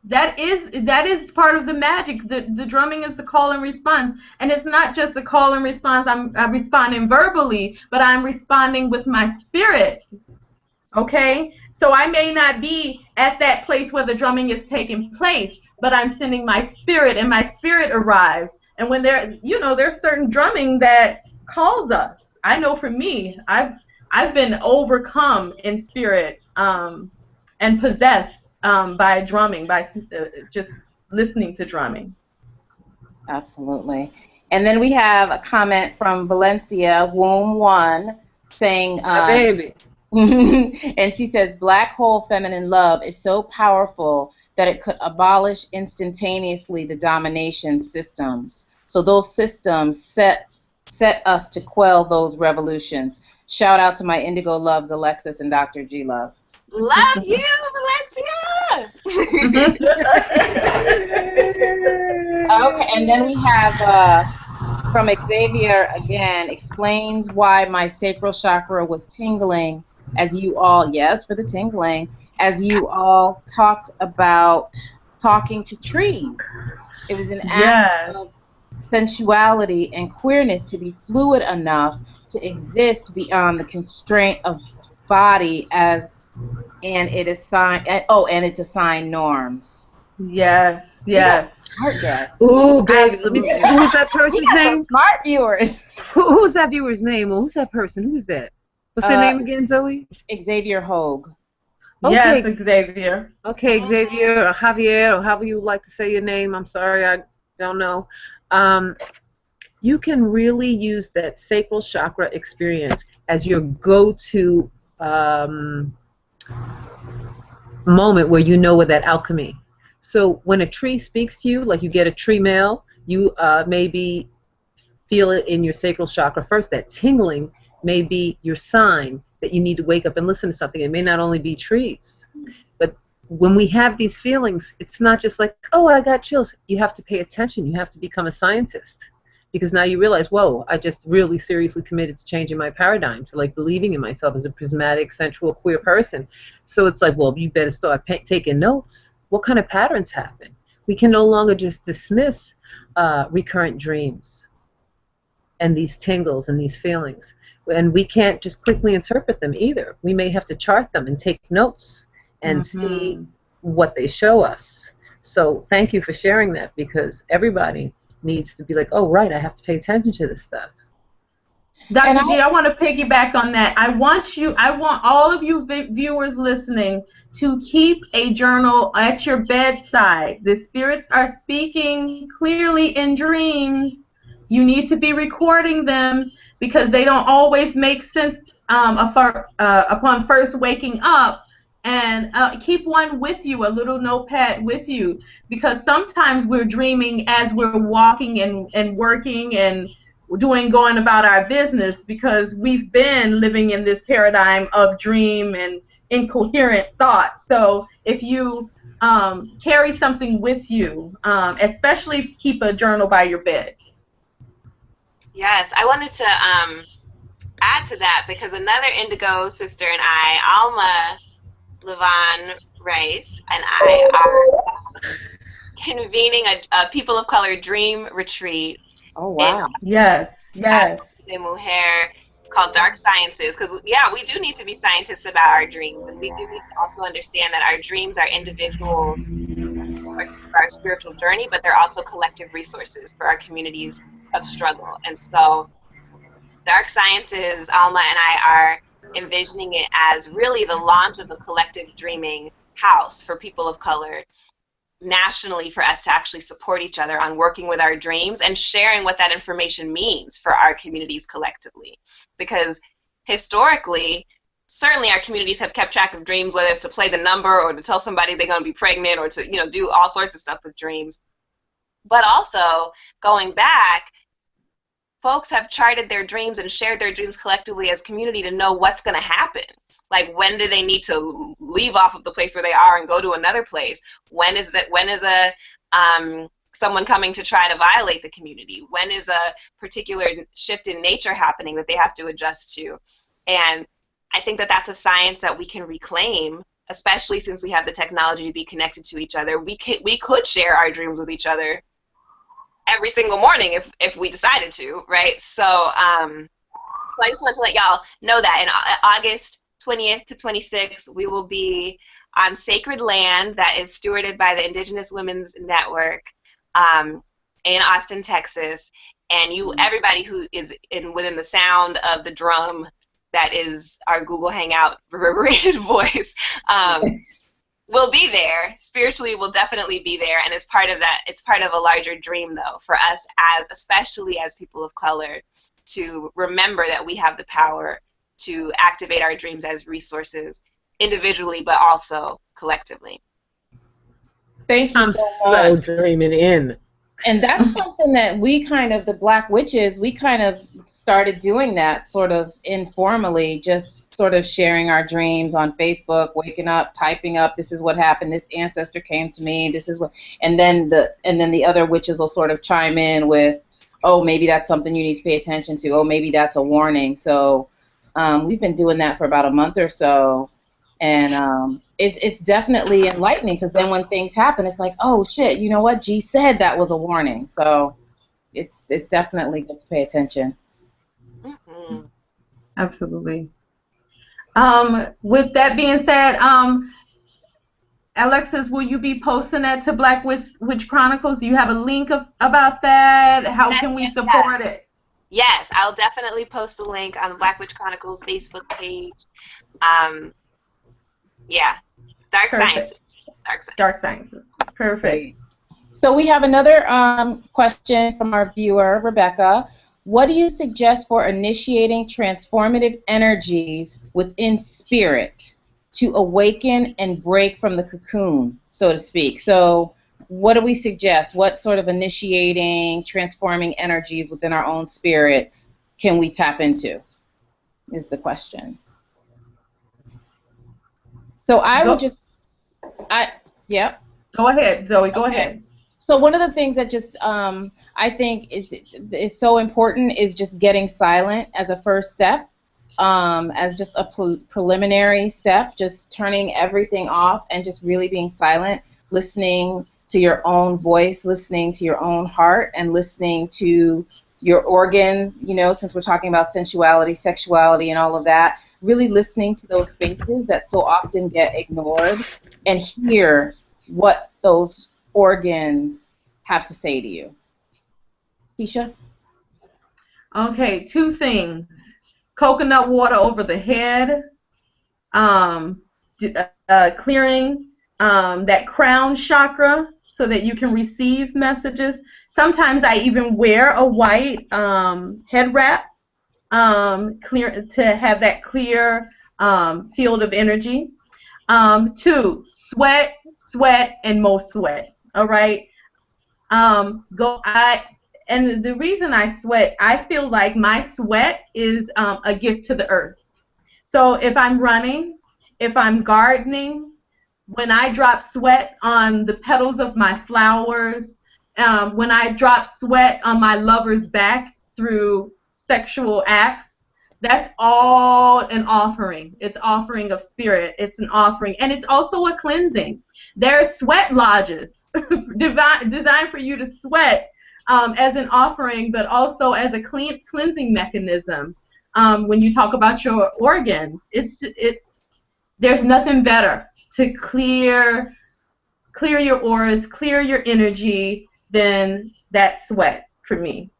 That is part of the magic. The drumming is the call and response, and it's not just a call and response. I'm responding verbally, but I'm responding with my spirit. Okay, so I may not be at that place where the drumming is taking place, but I'm sending my spirit, and my spirit arrives. And when there's certain drumming that calls us. I know for me, I've been overcome in spirit and possessed. By drumming, by just listening to drumming. Absolutely. And then we have a comment from Valencia, Womb 1, saying, baby. and she says, Black hole feminine love is so powerful that it could abolish instantaneously the domination systems. So those systems set us to quell those revolutions. Shout out to my indigo loves, Alexis and Dr. G Love. Love you, Valencia! Okay, and then we have from Xavier again, explains why my sacral chakra was tingling as you all, yes, for the tingling, as you all talked about talking to trees. It was an act of sensuality and queerness to be fluid enough to exist beyond the constraint of body and it's assigned norms. Yes. Smart guess. Ooh, baby, let me tell you, who's that person's name? Smart viewers. Who's that viewer's name? Or who's that person? Who is that? What's their name again, Zoe? Xavier Hogue. Okay. Yes, Xavier. Okay, Xavier or Javier or however you like to say your name. I'm sorry, I don't know. You can really use that sacral chakra experience as your go-to moment where you know with that alchemy. So when a tree speaks to you, like you get a tree mail, you maybe feel it in your sacral chakra first. That tingling may be your sign that you need to wake up and listen to something. It may not only be trees. But when we have these feelings, it's not just like, oh, I got chills. You have to pay attention. You have to become a scientist. Because now you realize, whoa, I just really seriously committed to changing my paradigm, to like believing in myself as a prismatic, sensual, queer person. So it's like, well, you better start taking notes. What kind of patterns happen? We can no longer just dismiss recurrent dreams and these tingles and these feelings. And we can't just quickly interpret them either. We may have to chart them and take notes and see what they show us. So thank you for sharing that, because everybody needs to be like, oh, right, I have to pay attention to this stuff. Dr. G, I want to piggyback on that. I want all of you viewers listening to keep a journal at your bedside. The spirits are speaking clearly in dreams. You need to be recording them because they don't always make sense upon first waking up, and keep one with you, a little notepad with you, because sometimes we're dreaming as we're walking and working and going about our business, because we've been living in this paradigm of dream and incoherent thought. So if you carry something with you, especially keep a journal by your bed. Yes, I wanted to add to that, because another Indigo sister and I, Alma Levon Rice, and I are convening a People of Color Dream Retreat. Oh, wow. Yes, yes. De Mujer, called Dark Sciences, because yeah, we do need to be scientists about our dreams, and we do need to also understand that our dreams are individual for our spiritual journey, but they're also collective resources for our communities of struggle. And so Dark Sciences, Alma and I are envisioning it as really the launch of a collective dreaming house for people of color nationally, for us to actually support each other on working with our dreams and sharing what that information means for our communities collectively. Because historically, certainly our communities have kept track of dreams, whether it's to play the number or to tell somebody they're going to be pregnant or to, you know, do all sorts of stuff with dreams. But also, going back, folks have charted their dreams and shared their dreams collectively as community to know what's going to happen. Like, when do they need to leave off of the place where they are and go to another place? When is someone coming to try to violate the community? When is a particular shift in nature happening that they have to adjust to? And I think that that's a science that we can reclaim, especially since we have the technology to be connected to each other. We could share our dreams with each other every single morning if we decided to, right? So, so I just want to let y'all know that in August 20th to 26th, we will be on sacred land that is stewarded by the Indigenous Women's Network in Austin, Texas. And everybody who is within the sound of the drum that is our Google Hangout reverberated voice will be there. Spiritually, we'll definitely be there. And as part of that, it's part of a larger dream, though, for us, especially as people of color, to remember that we have the power to activate our dreams as resources individually, but also collectively. Thank you I'm so much. so dreaming in. And that's something that we kind of, the Black Witches, we kind of started doing that sort of informally, just sort of sharing our dreams on Facebook, waking up, typing up, this is what happened, this ancestor came to me, this is what, and then the other witches will sort of chime in with, oh, maybe that's something you need to pay attention to, oh, maybe that's a warning. So we've been doing that for about a month or so, and it's definitely enlightening, because then when things happen, it's like, oh shit, you know what? G said that was a warning. So it's definitely good to pay attention. Mm-hmm. Absolutely. With that being said, Alexis, will you be posting that to Black Witch Chronicles? Do you have a link about that? How can we support it? Yes, I'll definitely post the link on the Black Witch Chronicles Facebook page. Yeah, Dark Sciences. Dark Sciences. Perfect. So we have another question from our viewer, Rebecca. What do you suggest for initiating transformative energies within spirit to awaken and break from the cocoon, so to speak? So what do we suggest? What sort of initiating, transforming energies within our own spirits can we tap into, is the question. So I would just, yeah. Go ahead, Zoe, go ahead. So one of the things that just I think is so important is just getting silent as a first step, as just a preliminary step, just turning everything off and just really being silent, listening to your own voice, listening to your own heart, and listening to your organs, you know, since we're talking about sensuality, sexuality, and all of that, really listening to those spaces that so often get ignored and hear what those organs have to say to you. Keisha? Okay, two things. Coconut water over the head, clearing that crown chakra so that you can receive messages. Sometimes I even wear a white head wrap to have that clear field of energy. 2, sweat, and more sweat. All right. And the reason I sweat, I feel like my sweat is a gift to the earth. So if I'm running, if I'm gardening, when I drop sweat on the petals of my flowers, when I drop sweat on my lover's back through sexual acts, that's all an offering. It's offering of spirit. It's an offering. And it's also a cleansing. There are sweat lodges designed for you to sweat as an offering, but also as a cleansing mechanism. When you talk about your organs, there's nothing better to clear your auras, clear your energy than that sweat for me.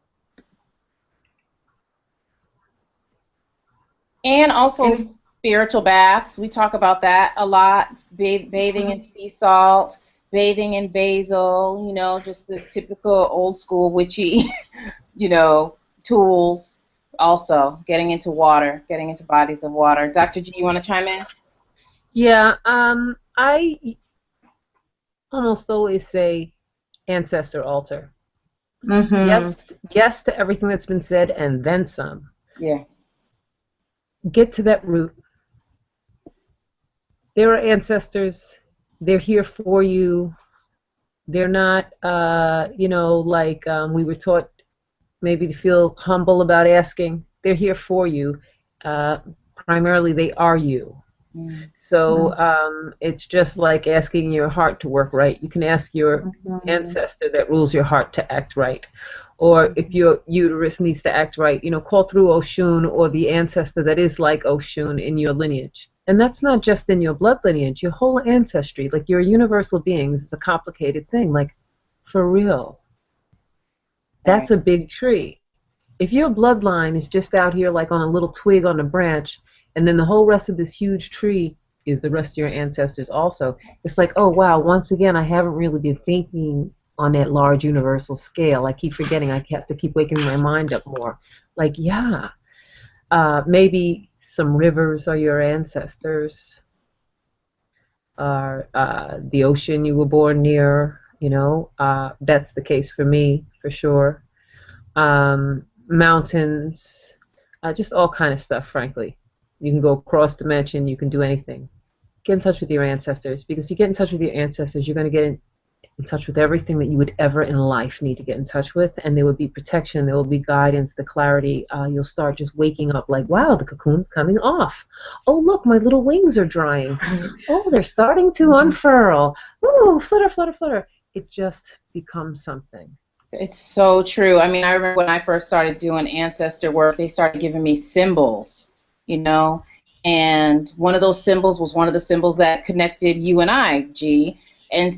And also spiritual baths. We talk about that a lot. Bathing in sea salt, bathing in basil, just the typical old school witchy, tools. Also, getting into water, getting into bodies of water. Dr. G, you want to chime in? Yeah, I almost always say Ancestor Altar. Yes to everything that's been said, and then some. Yeah. Get to that root. There are ancestors. They're here for you. They're not, we were taught maybe to feel humble about asking. They're here for you. Primarily, they are you. So it's just like asking your heart to work right. You can ask your ancestor that rules your heart to act right. Or if your uterus needs to act right, call through Oshun or the ancestor that is like Oshun in your lineage. And that's not just in your blood lineage, your whole ancestry. Like, you're a universal being. This is a complicated thing. Like, for real. That's a big tree. If your bloodline is just out here like on a little twig on a branch, and then the whole rest of this huge tree is the rest of your ancestors also, it's like, oh, wow, once again, I haven't really been thinking on that large universal scale. I keep forgetting. I have to keep waking my mind up more. Like, yeah, maybe some rivers are your ancestors, the ocean you were born near, that's the case for me, for sure. Mountains, just all kind of stuff, frankly. You can go across dimension, you can do anything. Get in touch with your ancestors, because if you get in touch with your ancestors, you're going to get in touch with everything that you would ever in life need to get in touch with, and there will be protection, there will be guidance, the clarity. You'll start just waking up like, wow, the cocoon's coming off. Oh, look, my little wings are drying. Oh, they're starting to unfurl. Oh, flutter, flutter, flutter. It just becomes something. It's so true. I mean, I remember when I first started doing ancestor work, they started giving me symbols, and one of those symbols was one of the symbols that connected you and I, G. And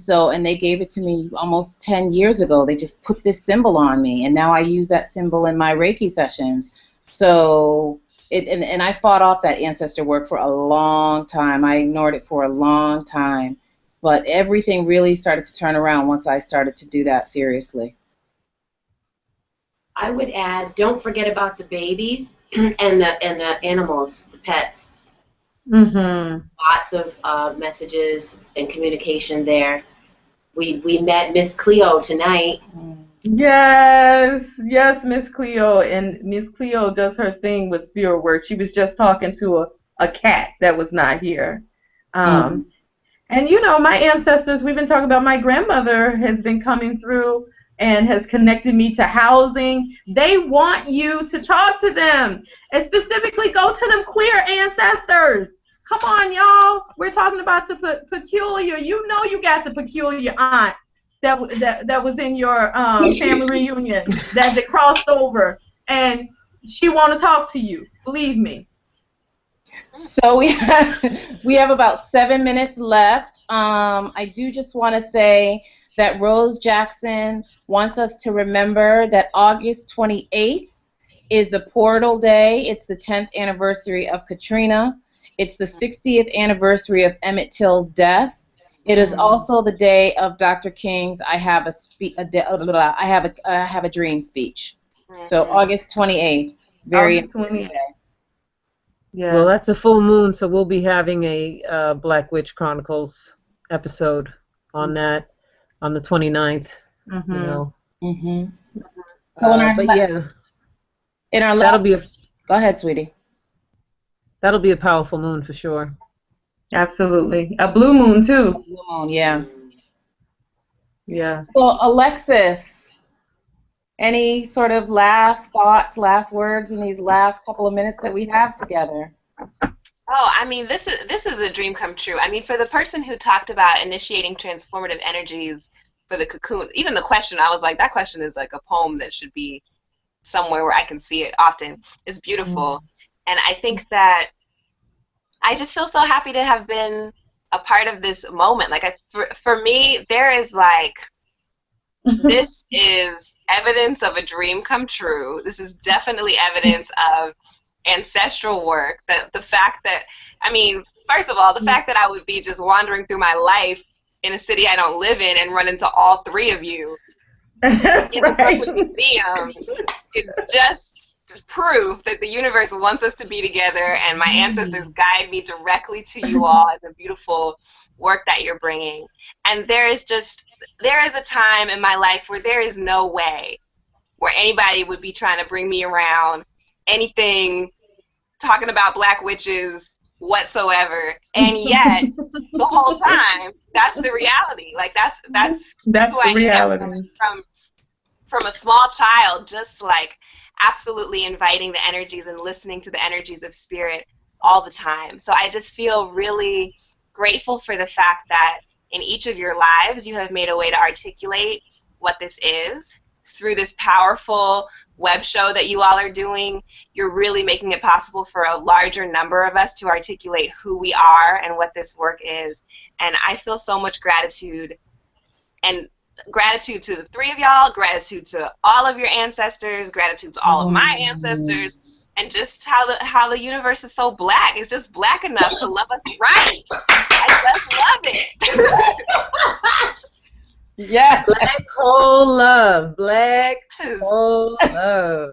they gave it to me almost 10 years ago. They just put this symbol on me, and now I use that symbol in my Reiki sessions. So, and I fought off that ancestor work for a long time. I ignored it for a long time. But everything really started to turn around once I started to do that seriously. I would add, don't forget about the babies and the animals, the pets. Lots of messages and communication there. We met Miss Cleo tonight. Yes, Miss Cleo, and Miss Cleo does her thing with spirit work. She was just talking to a cat that was not here. And my ancestors, we've been talking about, my grandmother has been coming through and has connected me to housing. They want you to talk to them, and specifically go to them queer ancestors. Come on, y'all. We're talking about the peculiar. You got the peculiar aunt that was in your family reunion that crossed over, and she want to talk to you. Believe me. So we have about 7 minutes left. I do just want to say that Rose Jackson wants us to remember that August 28th is the Portal Day. It's the 10th anniversary of Katrina. It's the 60th anniversary of Emmett Till's death. It is also the day of Dr. King's I Have a Dream speech. So August 28th. Very August 28th. Yeah. Well, that's a full moon, so we'll be having a Black Witch Chronicles episode on that on the 29th. You know. So in our that'll be a go ahead, sweetie. That'll be a powerful moon for sure. Absolutely. A blue moon too. Blue moon, yeah. Yeah. So Alexis, any sort of last thoughts, last words in these last couple of minutes that we have together? Oh, I mean, this is a dream come true. I mean, for the person who talked about initiating transformative energies for the cocoon, even the question, I was like, that question is like a poem that should be somewhere where I can see it often. It's beautiful. And I think that I just feel so happy to have been a part of this moment. Like, for me, there is like, this is evidence of a dream come true. This is definitely evidence of ancestral work. That the fact that, I mean, first of all, the fact that I would be just wandering through my life in a city I don't live in and run into all three of you in the Brooklyn Museum is just proof that the universe wants us to be together, and my ancestors guide me directly to you all and the beautiful work that you're bringing. And there is a time in my life where there is no way where anybody would be trying to bring me around anything talking about Black witches whatsoever, and yet the whole time that's the reality. Like that's who I reality. Am from a small child, just like absolutely inviting the energies and listening to the energies of spirit all the time. So I just feel really grateful for the fact that in each of your lives you have made a way to articulate what this is through this powerful web show that you all are doing. You're really making it possible for a larger number of us to articulate who we are and what this work is. And I feel so much gratitude, and gratitude to the three of y'all, gratitude to all of your ancestors, gratitude to all of my ancestors, and just how the universe is so black. It's just black enough to love us right. I just love it. Yeah, black hole love, black hole love.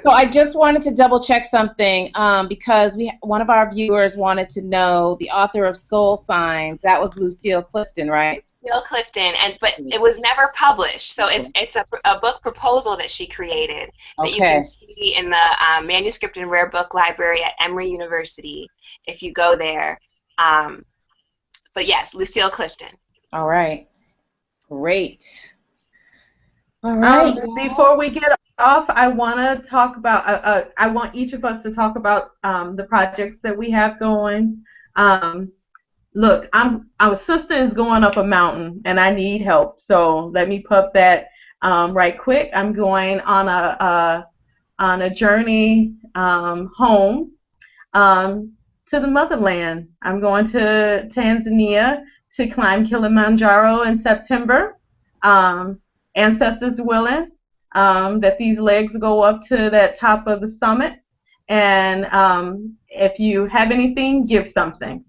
So I just wanted to double check something because one of our viewers wanted to know the author of Soul Signs. That was Lucille Clifton, right? Lucille Clifton, but it was never published. So it's a book proposal that she created that you can see in the Manuscript and Rare Book Library at Emory University if you go there. But yes, Lucille Clifton. All right. Great. All right. Before we get off, I want to talk about. I want each of us to talk about the projects that we have going. Look, our sister is going up a mountain, and I need help. So let me put that right quick. I'm going on a journey home to the motherland. I'm going to Tanzania to climb Kilimanjaro in September. Ancestors willing, that these legs go up to that top of the summit. And if you have anything, give something.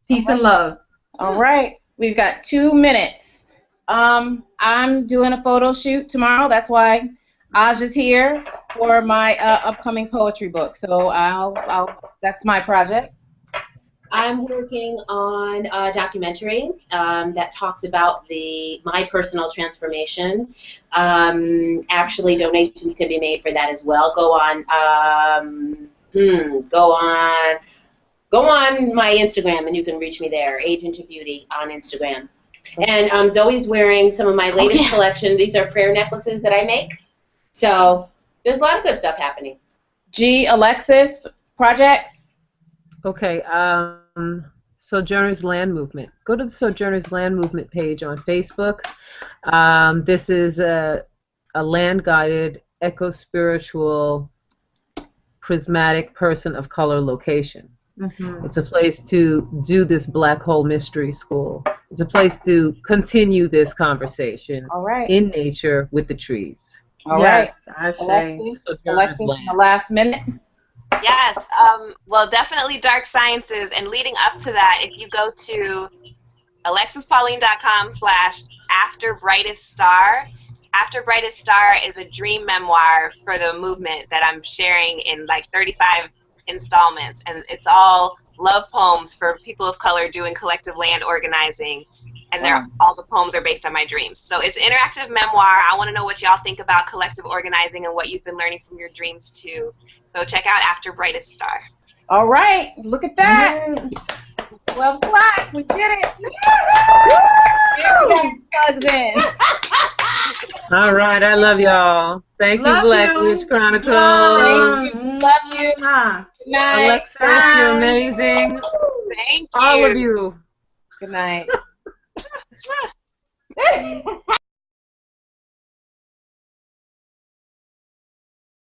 Peace and love. All right. We've got 2 minutes. I'm doing a photo shoot tomorrow. That's why Aja's here for my upcoming poetry book. So that's my project. I'm working on a documentary that talks about my personal transformation. Actually, donations can be made for that as well. Go on my Instagram and you can reach me there. Agent of Beauty on Instagram. And Zoe's wearing some of my latest collection. These are prayer necklaces that I make. So there's a lot of good stuff happening. Alexis, projects? Okay, Sojourners Land Movement. Go to the Sojourners Land Movement page on Facebook. This is a land-guided, eco-spiritual, prismatic person of color location. It's a place to do this black hole mystery school. It's a place to continue this conversation in nature with the trees. All right. Alexis, in the last minute. Yes, well, definitely Dark Sciences, and leading up to that, if you go to AlexisPauline.com/AfterBrightestStar, After Brightest Star is a dream memoir for the movement that I'm sharing in like 35 installments, and it's all love poems for people of color doing collective land organizing, and all the poems are based on my dreams. So it's an interactive memoir. I want to know what y'all think about collective organizing and what you've been learning from your dreams too. So check out After Brightest Star. All right, look at that. 12 o'clock, we did it. Plugs in. All right, I love y'all. Thank you, Black Witch Chronicles. Love you. Good night. Alexis, you're amazing. Thank you. All of you. Good night.